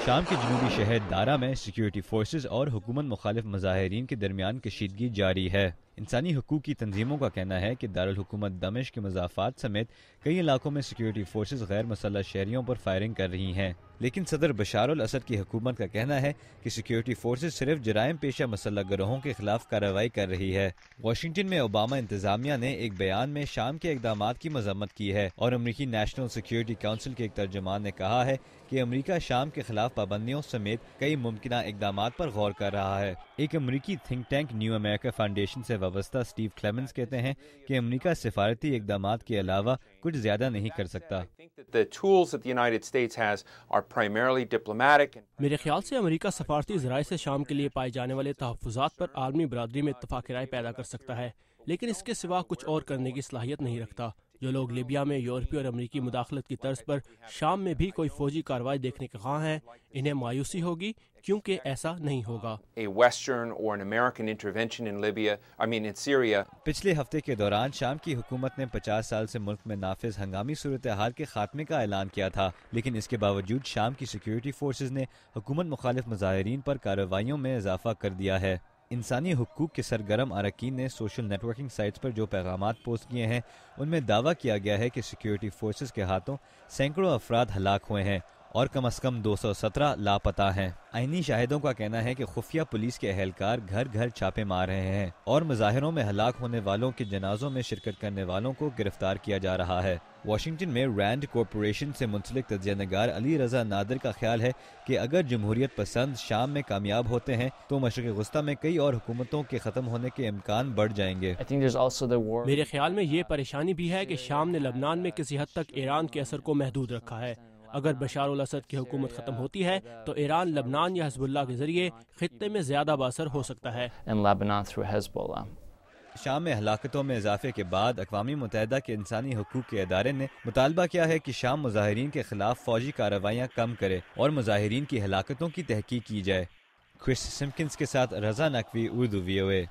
شام کے جنوبی شہر دارا میں سیکیورٹی فورسز اور حکومت مخالف مظاہرین کے درمیان کشیدگی جاری ہے۔ انسانی حقوق کی تنظیموں کا کہنا ہے کہ دارالحکومت دمشق کے مضافات سمیت کئی علاقوں میں سیکیورٹی فورسز غیر مسلح شہریوں پر فائرنگ کر رہی ہیں، لیکن صدر بشار الاسد کی حکومت کا کہنا ہے کہ سیکیورٹی فورسز صرف جرائم پیشہ مسلح گروہوں کے خلاف کارروائی کر رہی ہے۔ واشنگٹن میں اوباما انتظامیہ نے ایک بیان میں شام کے اقدامات کی مذمت کی ہے، اور امریکی نیشنل سیکیورٹی کونسل کے ایک ترجمان نے کہا ہے کہ امریکہ شام کے خلاف پابندیوں سمیت کئی ممکنہ اقدامات پر غور کر رہا ہے۔ ایک امریکی تھنک ٹینک نیو امریکہ فاؤنڈیشن سے وابستہ اسٹیو کلیمنز کہتے ہیں کہ امریکہ سفارتی اقدامات کے علاوہ کچھ زیادہ نہیں کر سکتا۔ میرے خیال سے امریکہ سفارتی ذرائع سے شام کے لیے پائے جانے والے تحفظات پر عالمی برادری میں اتفاق رائے پیدا کر سکتا ہے، لیکن اس کے سوا کچھ اور کرنے کی صلاحیت نہیں رکھتا۔ جو لوگ لیبیا میں یورپی اور امریکی مداخلت کی طرز پر شام میں بھی کوئی فوجی کارروائی دیکھنے کے خواہاں ہیں، انہیں مایوسی ہوگی، کیونکہ ایسا نہیں ہوگا۔ پچھلے ہفتے کے دوران شام کی حکومت نے 50 سال سے ملک میں نافذ ہنگامی صورتحال کے خاتمے کا اعلان کیا تھا، لیکن اس کے باوجود شام کی سیکیورٹی فورسز نے حکومت مخالف مظاہرین پر کارروائیوں میں اضافہ کر دیا ہے۔ انسانی حقوق کے سرگرم اراکین نے سوشل نیٹ ورکنگ سائٹس پر جو پیغامات پوسٹ کیے ہیں ان میں دعویٰ کیا گیا ہے کہ سیکیورٹی فورسز کے ہاتھوں سینکڑوں افراد ہلاک ہوئے ہیں اور کم از کم 217 لاپتہ ہیں۔ عینی شاہدوں کا کہنا ہے کہ خفیہ پولیس کے اہلکار گھر گھر چھاپے مار رہے ہیں اور مظاہروں میں ہلاک ہونے والوں کے جنازوں میں شرکت کرنے والوں کو گرفتار کیا جا رہا ہے۔ واشنگٹن میں رینڈ کارپوریشن سے منسلک تجزیہ نگار علی رضا نادر کا خیال ہے کہ اگر جمہوریت پسند شام میں کامیاب ہوتے ہیں تو مشرق وسطیٰ میں کئی اور حکومتوں کے ختم ہونے کے امکان بڑھ جائیں گے۔ میرے خیال میں یہ پریشانی بھی ہے کہ شام نے لبنان میں کسی حد تک ایران کے اثر کو محدود رکھا ہے۔ اگر بشار الاسد کی حکومت ختم ہوتی ہے تو ایران لبنان یا حزب اللہ کے ذریعے خطے میں زیادہ باثر ہو سکتا ہے۔ شام میں ہلاکتوں میں اضافے کے بعد اقوام متحدہ کے انسانی حقوق کے ادارے نے مطالبہ کیا ہے کہ شام مظاہرین کے خلاف فوجی کارروائیاں کم کرے اور مظاہرین کی ہلاکتوں کی تحقیق کی جائے۔ کرس سمکنز کے ساتھ رضا نقوی، اردو VOA۔